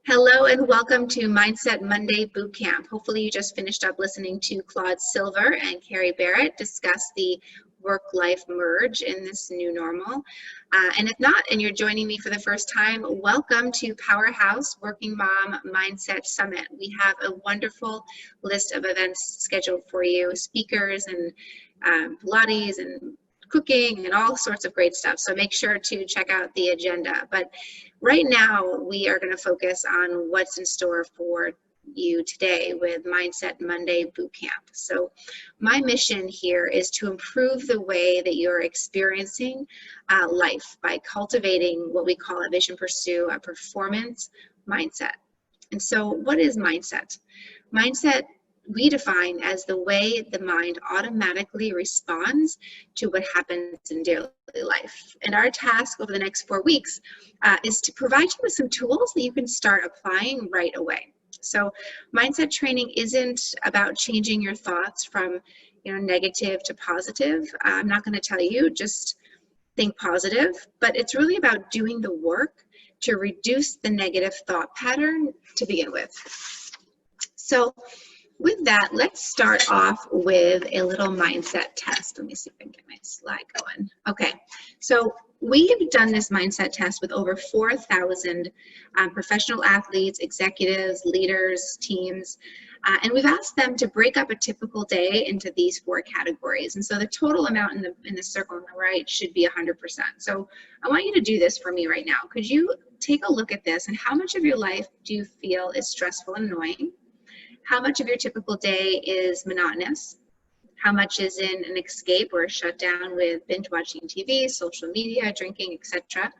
Hello and welcome to Mindset Monday Bootcamp. Hopefully you just finished up listening to Claude Silver and Carrie Barrett discuss the work-life merge in this new normal. And if not, and you're joining me for the first time, welcome to Powerhouse Working Mom Mindset Summit. We have a wonderful list of events scheduled for you, speakers and Pilates and cooking and all sorts of great stuff. So make sure to check out the agenda. But right now, we are going to focus on what's in store for you today with Mindset Monday Bootcamp. So my mission here is to improve the way that you're experiencing life by cultivating what we call a vision pursue, a performance mindset. And so what is mindset? Mindset we define as the way the mind automatically responds to what happens in daily life. And our task over the next 4 weeks is to provide you with some tools that you can start applying right away. So mindset training isn't about changing your thoughts from negative to positive. I'm not going to tell you just think positive, but it's really about doing the work to reduce the negative thought pattern to begin with. So with that, let's start off with a little mindset test. Let me see if I can get my slide going. Okay, so we have done this mindset test with over 4,000 professional athletes, executives, leaders, teams, and we've asked them to break up a typical day into these 4 categories. And so the total amount in the circle on the right should be 100%. So I want you to do this for me right now. Could you take a look at this and how much of your life do you feel is stressful and annoying? How much of your typical day is monotonous? How much is in an escape or a shutdown with binge watching TV, social media, drinking, etc.?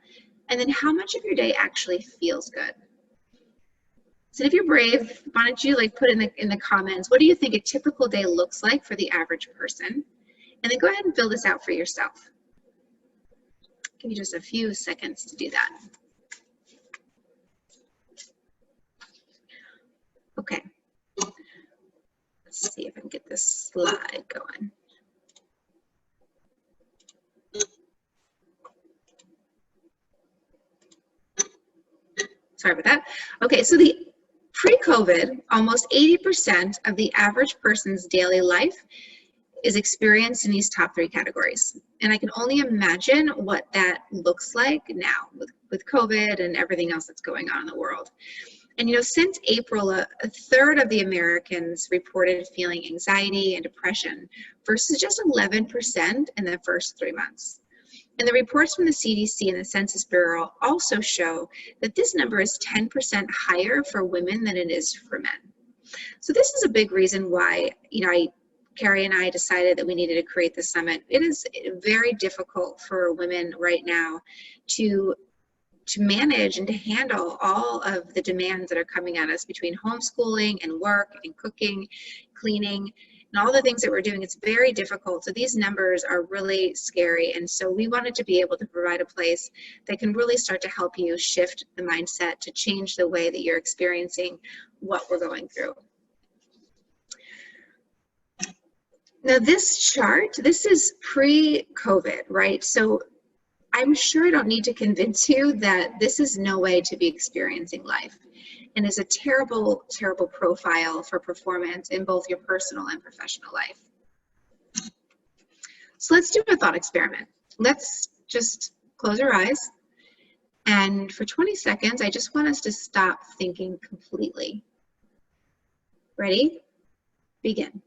And then how much of your day actually feels good? So if you're brave, why don't you put in the comments, what do you think a typical day looks like for the average person? And then go ahead and fill this out for yourself. Give you just a few seconds to do that. Okay. Let's see if I can get this slide going. Sorry about that. Okay, so the pre-COVID, almost 80% of the average person's daily life is experienced in these top 3 categories. And I can only imagine what that looks like now with COVID and everything else that's going on in the world. And since April, a third of the Americans reported feeling anxiety and depression versus just 11% in the first 3 months. And the reports from the CDC and the Census Bureau also show that this number is 10% higher for women than it is for men. So this is a big reason why, Carrie and I decided that we needed to create this summit. It is very difficult for women right now to manage and to handle all of the demands that are coming at us between homeschooling and work and cooking, cleaning, and all the things that we're doing. It's very difficult. So these numbers are really scary. And so we wanted to be able to provide a place that can really start to help you shift the mindset to change the way that you're experiencing what we're going through. Now this chart, this is pre-COVID, right? So I'm sure I don't need to convince you that this is no way to be experiencing life and is a terrible, terrible profile for performance in both your personal and professional life. So let's do a thought experiment. Let's just close our eyes. And for 20 seconds, I just want us to stop thinking completely. Ready? Begin.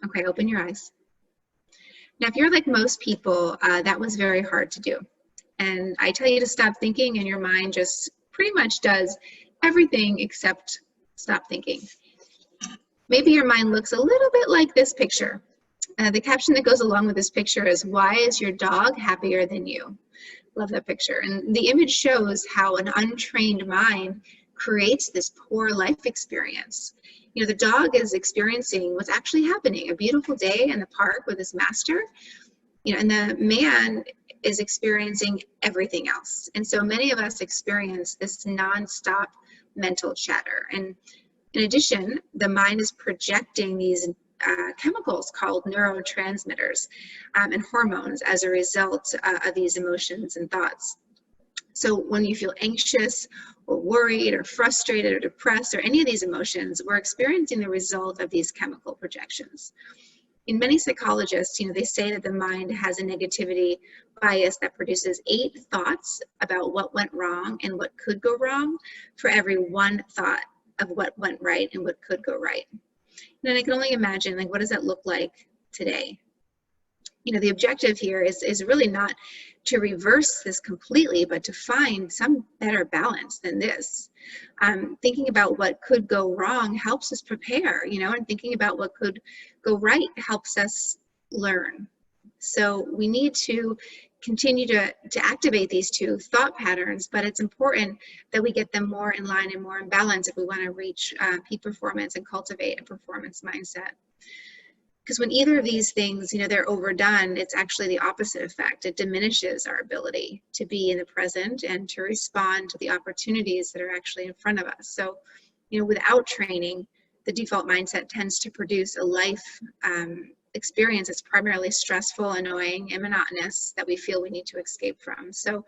Okay, open your eyes. Now, if you're like most people, that was very hard to do. And I tell you to stop thinking and your mind just pretty much does everything except stop thinking. Maybe your mind looks a little bit like this picture. The caption that goes along with this picture is, "Why is your dog happier than you?" Love that picture. And the image shows how an untrained mind creates this poor life experience. The dog is experiencing what's actually happening, a beautiful day in the park with his master, and the man is experiencing everything else. And so many of us experience this nonstop mental chatter. And In addition, the mind is projecting these chemicals called neurotransmitters and hormones as a result of these emotions and thoughts. So when you feel anxious or worried or frustrated or depressed or any of these emotions, we're experiencing the result of these chemical projections. In many psychologists, they say that the mind has a negativity bias that produces 8 thoughts about what went wrong and what could go wrong for every 1 thought of what went right and what could go right. And I can only imagine, like, what does that look like today? The objective here is really not to reverse this completely, but to find some better balance than this. Thinking about what could go wrong helps us prepare, and thinking about what could go right helps us learn. So we need to continue to activate these 2 thought patterns, but it's important that we get them more in line and more in balance if we want to reach peak performance and cultivate a performance mindset. Because when either of these things, they're overdone, it's actually the opposite effect. It diminishes our ability to be in the present and to respond to the opportunities that are actually in front of us. So, without training, the default mindset tends to produce a life experience that's primarily stressful, annoying, and monotonous that we feel we need to escape from. So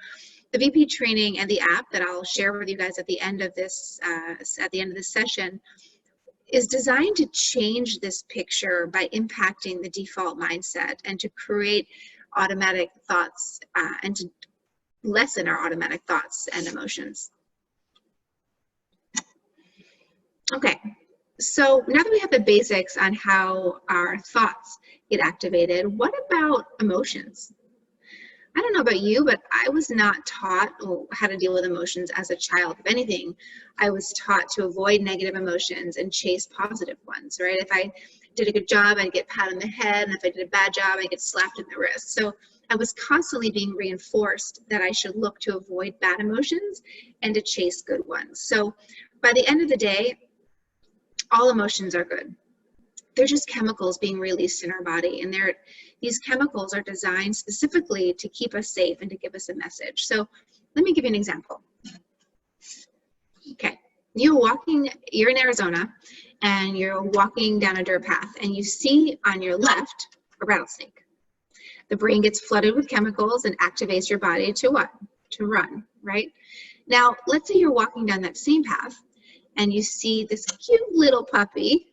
the VP training and the app that I'll share with you guys at the end of this session is designed to change this picture by impacting the default mindset and to create automatic thoughts and to lessen our automatic thoughts and emotions. Okay, so now that we have the basics on how our thoughts get activated, what about emotions? I don't know about you, but I was not taught how to deal with emotions as a child. If anything, I was taught to avoid negative emotions and chase positive ones, right? If I did a good job, I'd get pat on the head, and if I did a bad job, I'd get slapped in the wrist. So I was constantly being reinforced that I should look to avoid bad emotions and to chase good ones. So by the end of the day, all emotions are good. They're just chemicals being released in our body, and these chemicals are designed specifically to keep us safe and to give us a message. So let me give you an example. Okay, you're in Arizona, and you're walking down a dirt path, and you see on your left a rattlesnake. The brain gets flooded with chemicals and activates your body to what? To run, right? Now, let's say you're walking down that same path, and you see this cute little puppy,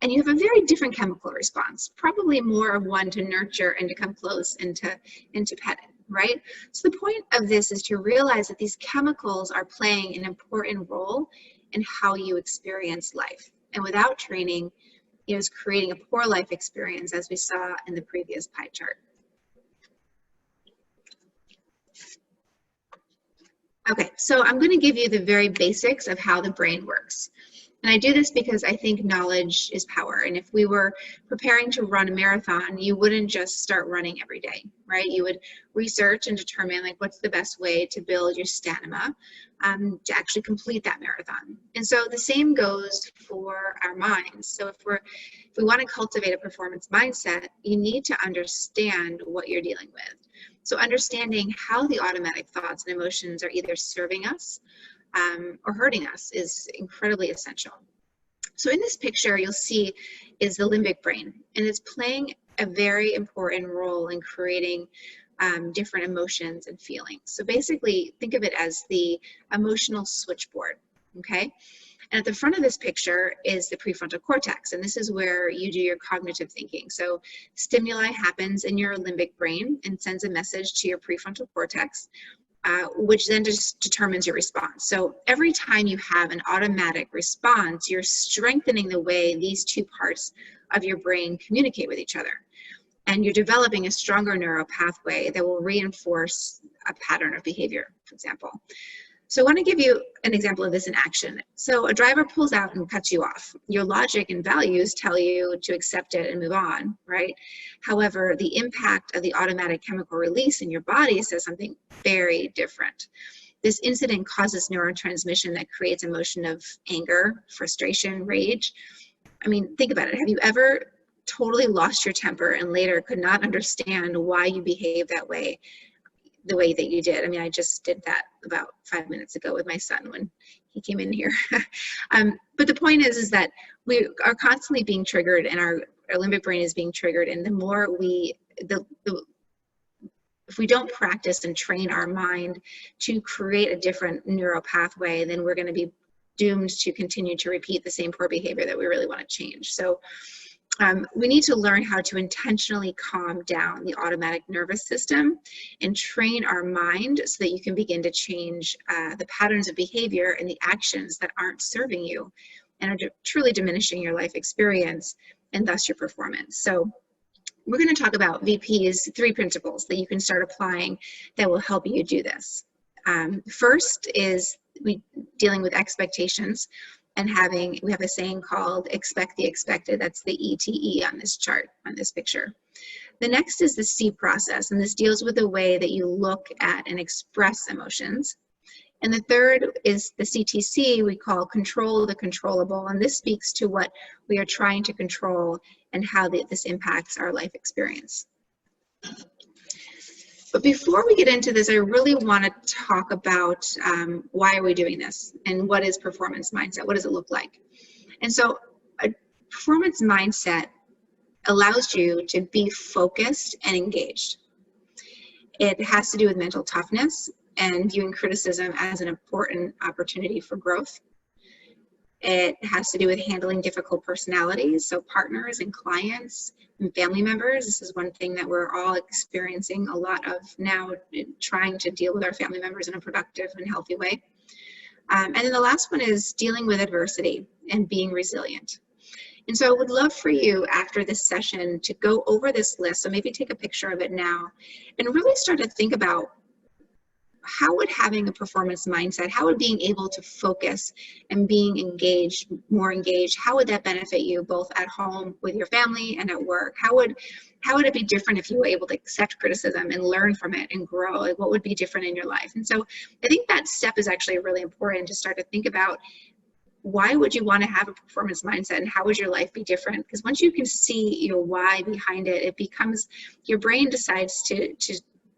and you have a very different chemical response, probably more of one to nurture and to come close and to pet it, right? So the point of this is to realize that these chemicals are playing an important role in how you experience life. And without training, it is creating a poor life experience, as we saw in the previous pie chart. Okay, so I'm going to give you the very basics of how the brain works. And I do this because I think knowledge is power. And if we were preparing to run a marathon, you wouldn't just start running every day, right? You would research and determine, like, what's the best way to build your stamina to actually complete that marathon. And so the same goes for our minds. So if we want to cultivate a performance mindset, you need to understand what you're dealing with. So understanding how the automatic thoughts and emotions are either serving us or hurting us is incredibly essential. So in this picture, you'll see is the limbic brain, and it's playing a very important role in creating different emotions and feelings. So basically, think of it as the emotional switchboard, okay? And at the front of this picture is the prefrontal cortex, and this is where you do your cognitive thinking. So stimuli happens in your limbic brain and sends a message to your prefrontal cortex, which then just determines your response. So every time you have an automatic response, you're strengthening the way these 2 parts of your brain communicate with each other. And you're developing a stronger neural pathway that will reinforce a pattern of behavior, for example. So I want to give you an example of this in action. So a driver pulls out and cuts you off. Your logic and values tell you to accept it and move on, right? However, the impact of the automatic chemical release in your body says something very different. This incident causes neurotransmission that creates emotion of anger, frustration, rage. I mean, think about it. Have you ever totally lost your temper and later could not understand why you behave that way? the way that you did. I mean, I just did that about 5 minutes ago with my son when he came in here. But the point is that we are constantly being triggered, and our limbic brain is being triggered. And the more if we don't practice and train our mind to create a different neural pathway, then we're going to be doomed to continue to repeat the same poor behavior that we really want to change. So we need to learn how to intentionally calm down the automatic nervous system and train our mind so that you can begin to change the patterns of behavior and the actions that aren't serving you and are truly diminishing your life experience and thus your performance. So we're going to talk about VP's 3 principles that you can start applying that will help you do this. First is dealing with expectations and we have a saying called expect the expected. That's the ETE on this chart, on this picture. The next is the C process, and this deals with the way that you look at and express emotions. And the third is the CTC, we call control the controllable, and this speaks to what we are trying to control and how this impacts our life experience. But before we get into this, I really want to talk about why are we doing this and what is performance mindset? What does it look like? And so a performance mindset allows you to be focused and engaged. It has to do with mental toughness and viewing criticism as an important opportunity for growth. It has to do with handling difficult personalities, so partners and clients and family members. This is one thing that we're all experiencing a lot of now, trying to deal with our family members in a productive and healthy way. And then the last one is dealing with adversity and being resilient. And so I would love for you after this session to go over this list, so maybe take a picture of it now, and really start to think about how would having a performance mindset, how would being able to focus and being engaged, more engaged, how would that benefit you both at home with your family and at work? How would it be different if you were able to accept criticism and learn from it and grow? Like, what would be different in your life? And so I think that step is actually really important, to start to think about why would you want to have a performance mindset and how would your life be different? Because once you can see your why behind it, it becomes, your brain decides to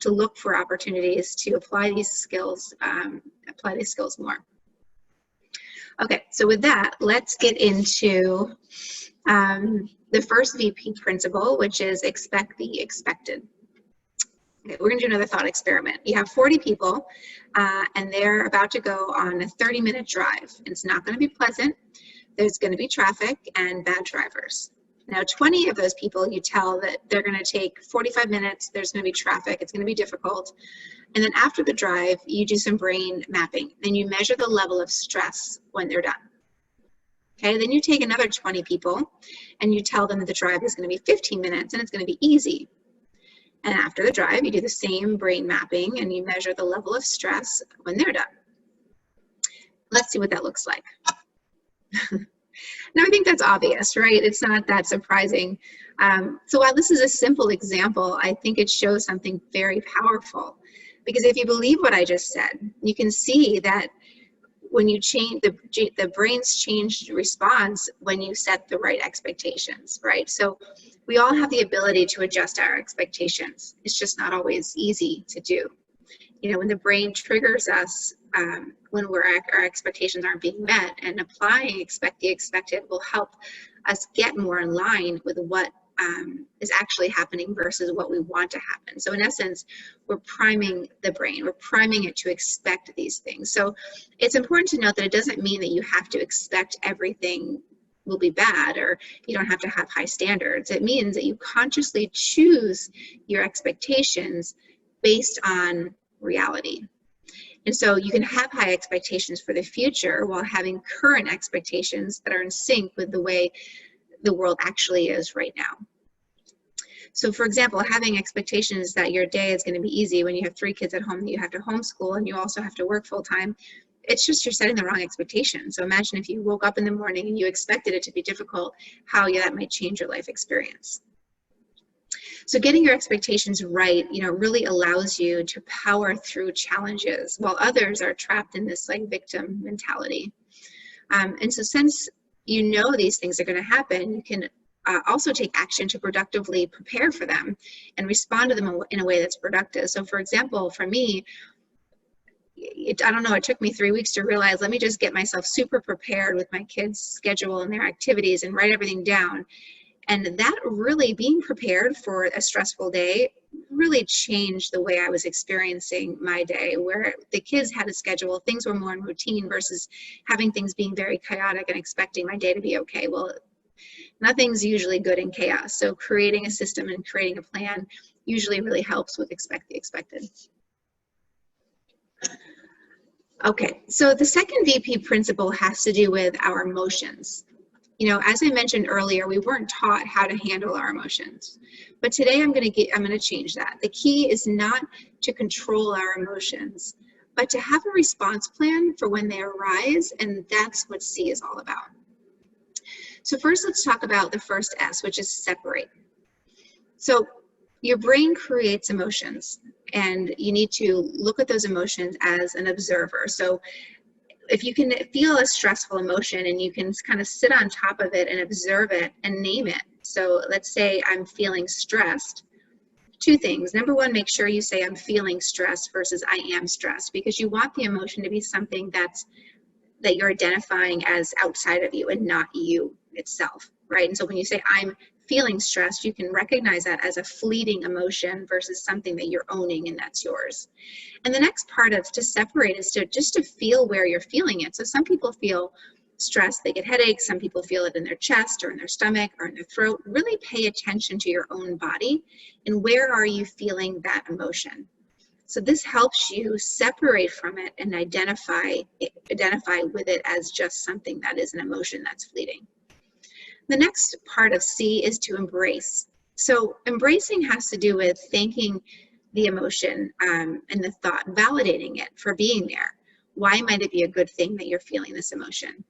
look for opportunities to apply these skills more. Okay, so with that, let's get into the first VP principle, which is expect the expected. Okay, we're gonna do another thought experiment. You have 40 people and they're about to go on a 30-minute drive. It's not gonna be pleasant. There's gonna be traffic and bad drivers. Now, 20 of those people, you tell that they're going to take 45 minutes, there's going to be traffic, it's going to be difficult. And then after the drive, you do some brain mapping, and you measure the level of stress when they're done. Okay, then you take another 20 people, and you tell them that the drive is going to be 15 minutes, and it's going to be easy. And after the drive, you do the same brain mapping, and you measure the level of stress when they're done. Let's see what that looks like. Now, I think that's obvious, right? It's not that surprising. So while this is a simple example, I think it shows something very powerful. Because if you believe what I just said, you can see that when you change, the brain's changed response when you set the right expectations, right? So we all have the ability to adjust our expectations. It's just not always easy to do. You know, when the brain triggers us, when our expectations aren't being met, and applying expect the expected will help us get more in line with what is actually happening versus what we want to happen. So in essence, we're priming the brain, we're priming it to expect these things. So it's important to note that it doesn't mean that you have to expect everything will be bad, or you don't have to have high standards. It means that you consciously choose your expectations based on reality. And so you can have high expectations for the future while having current expectations that are in sync with the way the world actually is right now. So for example, having expectations that your day is going to be easy when you have 3 kids at home that you have to homeschool and you also have to work full time, it's just you're setting the wrong expectation. So imagine if you woke up in the morning and you expected it to be difficult, how that might change your life experience. So getting your expectations right, really allows you to power through challenges while others are trapped in this like victim mentality. And so since you know these things are going to happen, you can also take action to productively prepare for them and respond to them in a way that's productive. So for example, for me, I don't know, it took me 3 weeks to realize, let me just get myself super prepared with my kids' schedule and their activities and write everything down. And that really, being prepared for a stressful day, really changed the way I was experiencing my day, where the kids had a schedule, things were more in routine versus having things being very chaotic and expecting my day to be okay. Well, nothing's usually good in chaos. So creating a system and creating a plan usually really helps with expect the expected. Okay, so the second VP principle has to do with our emotions. You know, as I mentioned earlier, we weren't taught how to handle our emotions. But today I'm going to change that. The key is not to control our emotions, but to have a response plan for when they arise, and that's what C is all about. So first, let's talk about the first S, which is separate. So your brain creates emotions, and you need to look at those emotions as an observer. So if you can feel a stressful emotion and you can kind of sit on top of it and observe it and name it. So let's say I'm feeling stressed. Two things. Number one, make sure you say I'm feeling stressed versus I am stressed, because you want the emotion to be something that you're identifying as outside of you and not you itself, right? And so when you say I'm feeling stressed, you can recognize that as a fleeting emotion versus something that you're owning and that's yours. And the next part of to separate is just to feel where you're feeling it. So some people feel stressed, they get headaches. Some people feel it in their chest or in their stomach or in their throat. Really pay attention to your own body and where are you feeling that emotion. So this helps you separate from it and identify with it as just something that is an emotion that's fleeting. The next part of C is to embrace. So embracing has to do with thanking the emotion and the thought, validating it for being there. Why might it be a good thing that you're feeling this emotion,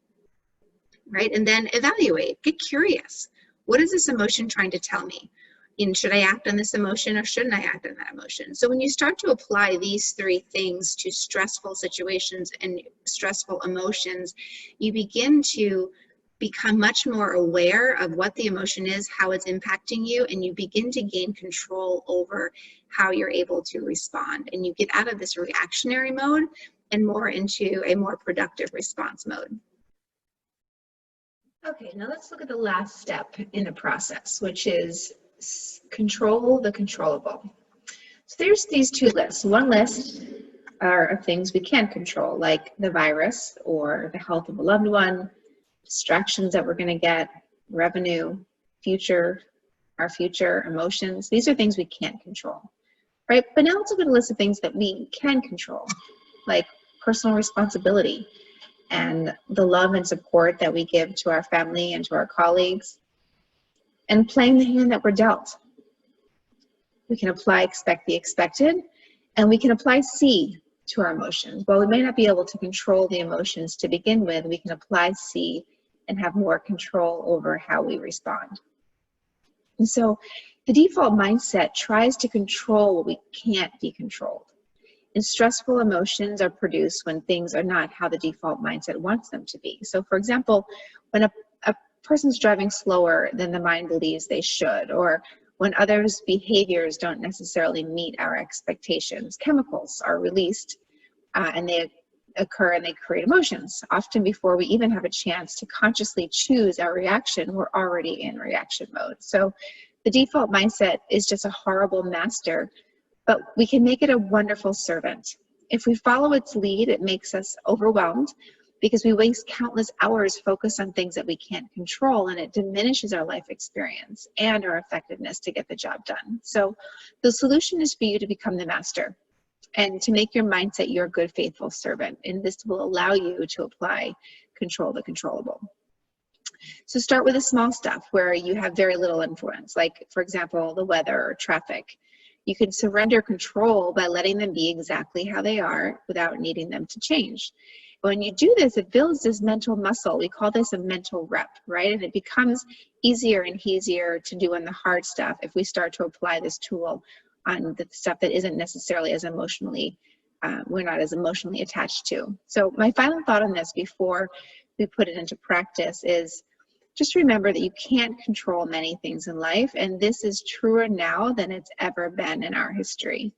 right? And then evaluate, get curious. What is this emotion trying to tell me? And should I act on this emotion or shouldn't I act on that emotion? So when you start to apply these three things to stressful situations and stressful emotions, you begin to become much more aware of what the emotion is, how it's impacting you, and you begin to gain control over how you're able to respond. And you get out of this reactionary mode and more into a more productive response mode. Okay, now let's look at the last step in the process, which is control the controllable. So there's these two lists. One list are of things we can control, like the virus or the health of a loved one, distractions that we're going to get, revenue, our future emotions. These are things we can't control, right? But now let's look at a list of things that we can control, like personal responsibility and the love and support that we give to our family and to our colleagues, and playing the hand that we're dealt. We can apply expect the expected, and we can apply C to our emotions. While we may not be able to control the emotions to begin with, we can apply C and have more control over how we respond. And so the default mindset tries to control what we can't be controlled. And stressful emotions are produced when things are not how the default mindset wants them to be. So for example, when a person's driving slower than the mind believes they should, or when others' behaviors don't necessarily meet our expectations, chemicals are released and they occur and they create emotions. Often before we even have a chance to consciously choose our reaction, we're already in reaction mode. So the default mindset is just a horrible master, but we can make it a wonderful servant. If we follow its lead, it makes us overwhelmed because we waste countless hours focused on things that we can't control, and it diminishes our life experience and our effectiveness to get the job done. So the solution is for you to become the master and to make your mindset your good, faithful servant. And this will allow you to apply control the controllable. So start with the small stuff where you have very little influence, like, for example, the weather or traffic. You can surrender control by letting them be exactly how they are without needing them to change. When you do this, it builds this mental muscle. We call this a mental rep, right? And it becomes easier and easier to do on the hard stuff if we start to apply this tool on the stuff that isn't necessarily as emotionally, we're not as emotionally attached to. So my final thought on this before we put it into practice is Just remember that you can't control many things in life, and this is truer now than it's ever been in our history.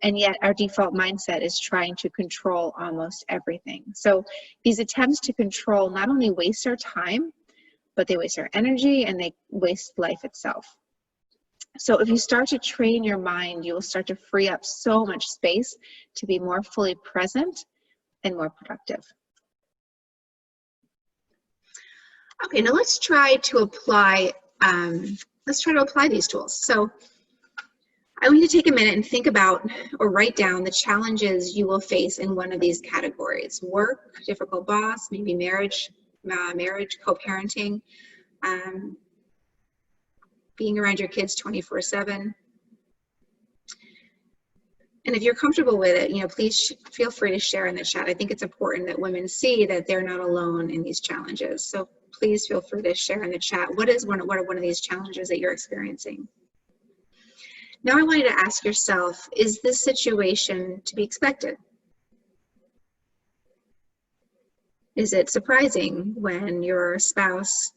And yet our default mindset is trying to control almost everything. So these attempts to control not only waste our time, but they waste our energy and they waste life itself. So if you start to train your mind, you will start to free up so much space to be more fully present and more productive. Okay, now let's try to apply these tools. So I want you to take a minute and think about or write down the challenges you will face in one of these categories: work, difficult boss, maybe marriage, co-parenting, being around your kids 24/7. And if you're comfortable with it, please feel free to share in the chat. I think it's important that women see that they're not alone in these challenges. So please feel free to share in the chat. What are one of these challenges that you're experiencing? Now I want you to ask yourself, is this situation to be expected? Is it surprising when your spouse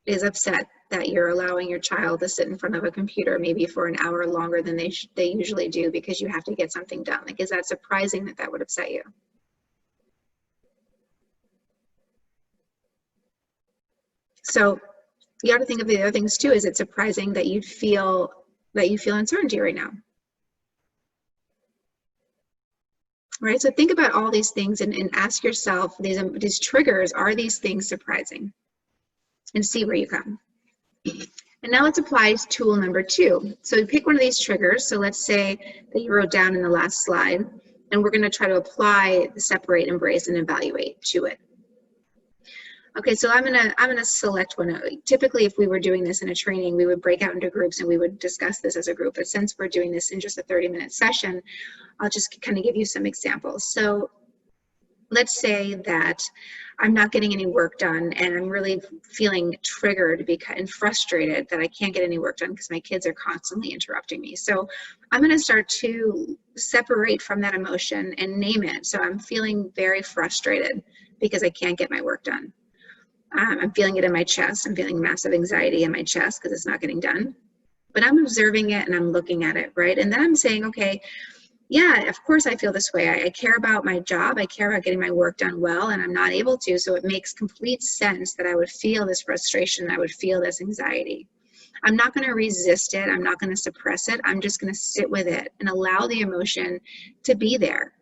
is upset that you're allowing your child to sit in front of a computer maybe for an hour longer than they usually do because you have to get something done? Like, is that surprising that that would upset you? So you got to think of the other things too. Is it surprising that you feel uncertainty right now? Right, so think about all these things and ask yourself, these triggers, are these things surprising? And see where you come. And now let's apply tool number 2. So you pick one of these triggers. So let's say that you wrote down in the last slide, and we're going to try to apply the separate, embrace, and evaluate to it. Okay, so I'm gonna select one. Typically, if we were doing this in a training, we would break out into groups and we would discuss this as a group. But since we're doing this in just a 30-minute session, I'll just kind of give you some examples. So let's say that I'm not getting any work done and I'm really feeling triggered and frustrated that I can't get any work done because my kids are constantly interrupting me. So I'm going to start to separate from that emotion and name it. So I'm feeling very frustrated because I can't get my work done. I'm feeling it in my chest. I'm feeling massive anxiety in my chest because it's not getting done. But I'm observing it and I'm looking at it, right? And then I'm saying, okay, yeah, of course I feel this way. I care about my job. I care about getting my work done well, and I'm not able to. So it makes complete sense that I would feel this frustration. I would feel this anxiety. I'm not going to resist it. I'm not going to suppress it. I'm just going to sit with it and allow the emotion to be there.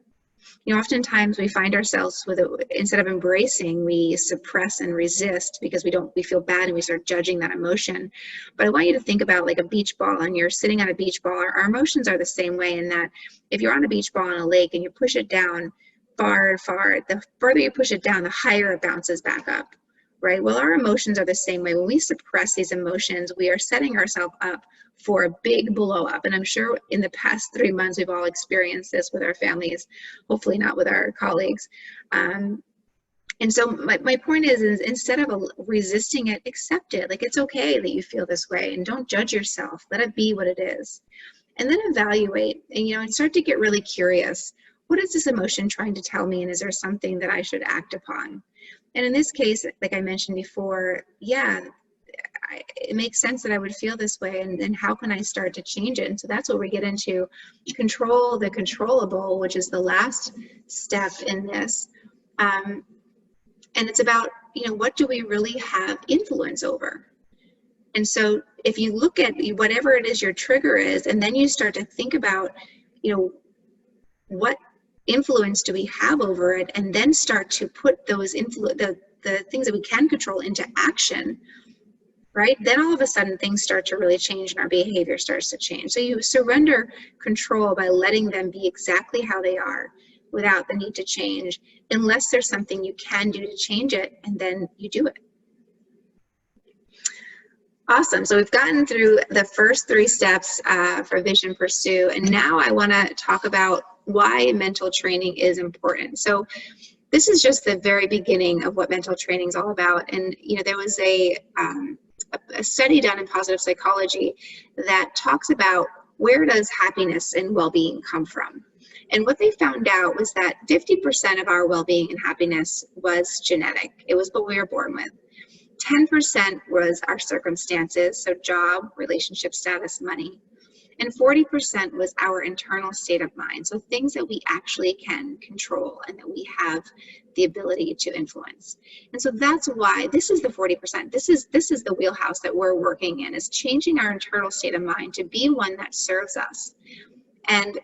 Oftentimes we find ourselves with it, instead of embracing, we suppress and resist because we feel bad and we start judging that emotion. But I want you to think about like a beach ball, and you're sitting on a beach ball. Our emotions are the same way, in that if you're on a beach ball on a lake and you push it down far, the further you push it down, the higher it bounces back up, right? Well, our emotions are the same way. When we suppress these emotions, we are setting ourselves up for a big blow up. And I'm sure in the past 3 months, we've all experienced this with our families, hopefully not with our colleagues. And so my point is instead of resisting it, accept it. Like, it's okay that you feel this way, and don't judge yourself. Let it be what it is. And then evaluate and start to get really curious. What is this emotion trying to tell me? And is there something that I should act upon? And in this case, like I mentioned before, yeah, it makes sense that I would feel this way, and then how can I start to change it? And so that's where we get into control the controllable, which is the last step in this. And it's about, what do we really have influence over? And so if you look at whatever it is your trigger is, and then you start to think about, what influence do we have over it, and then start to put those the things that we can control into action, right? Then all of a sudden things start to really change and our behavior starts to change. So you surrender control by letting them be exactly how they are without the need to change, unless there's something you can do to change it, and then you do it. Awesome. So we've gotten through the first 3 steps for Vision Pursue, and now I want to talk about why mental training is important. So this is just the very beginning of what mental training is all about. And there was a study done in positive psychology that talks about where does happiness and well-being come from. And what they found out was that 50% of our well-being and happiness was genetic. It was what we were born with. 10% was our circumstances, so job, relationship status, money. And 40% was our internal state of mind, so things that we actually can control and that we have the ability to influence. And so that's why this is the 40%. This is the wheelhouse that we're working in, is changing our internal state of mind to be one that serves us. And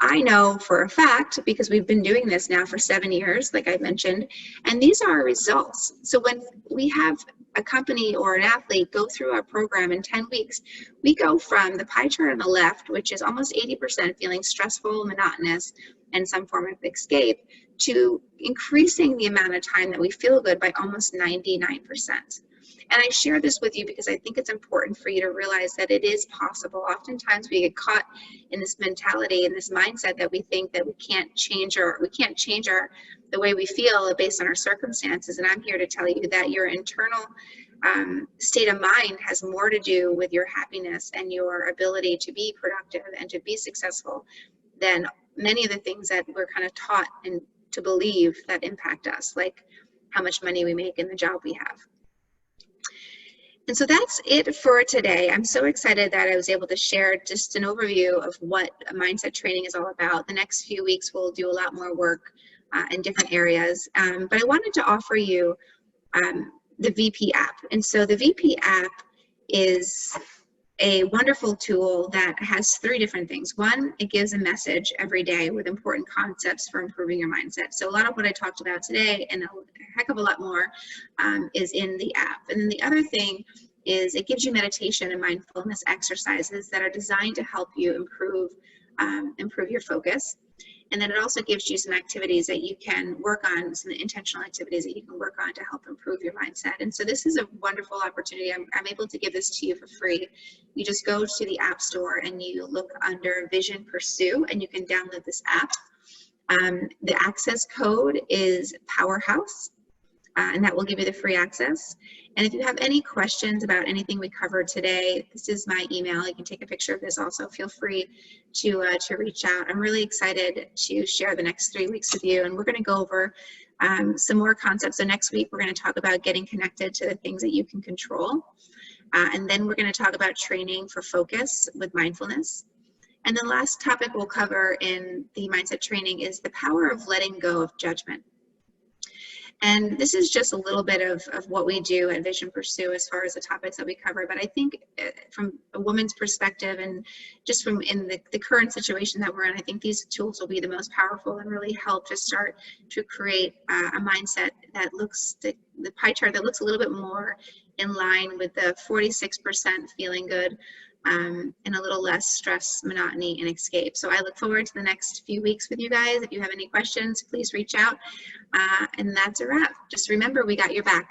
I know for a fact, because we've been doing this now for 7 years, like I mentioned, and these are our results. So when we have a company or an athlete go through our program in 10 weeks, we go from the pie chart on the left, which is almost 80% feeling stressful, monotonous, and some form of escape, to increasing the amount of time that we feel good by almost 99%. And I share this with you because I think it's important for you to realize that it is possible. Oftentimes we get caught in this mentality and this mindset that we think that we can't change the way we feel based on our circumstances. And I'm here to tell you that your internal state of mind has more to do with your happiness and your ability to be productive and to be successful than many of the things that we're kind of taught and to believe that impact us, like how much money we make and the job we have. And so that's it for today. I'm so excited that I was able to share just an overview of what mindset training is all about. The next few weeks we'll do a lot more work in different areas, but I wanted to offer you the VP app. And so the VP app is a wonderful tool that has 3 different things. One, it gives a message every day with important concepts for improving your mindset. So a lot of what I talked about today and a heck of a lot more is in the app. And then the other thing is it gives you meditation and mindfulness exercises that are designed to help you improve your focus. And then it also gives you some activities that you can work on, some intentional activities that you can work on to help improve your mindset. And so this is a wonderful opportunity. I'm able to give this to you for free. You just go to the App Store and you look under Vision Pursue and you can download this app. The access code is Powerhouse, and that will give you the free access. And if you have any questions about anything we covered today, this is my email. You can take a picture of this also. Feel free to reach out. I'm really excited to share the next 3 weeks with you, and we're going to go over some more concepts. So next week, we're going to talk about getting connected to the things that you can control. And then we're going to talk about training for focus with mindfulness. And the last topic we'll cover in the mindset training is the power of letting go of judgment. And this is just a little bit of what we do at Vision Pursue as far as the topics that we cover. But I think from a woman's perspective and just from in the current situation that we're in, I think these tools will be the most powerful and really help to start to create a mindset that looks, the pie chart that looks a little bit more in line with the 46% feeling good and a little less stress, monotony, and escape. So I look forward to the next few weeks with you guys. If you have any questions, please reach out. And that's a wrap. Just remember, we got your back.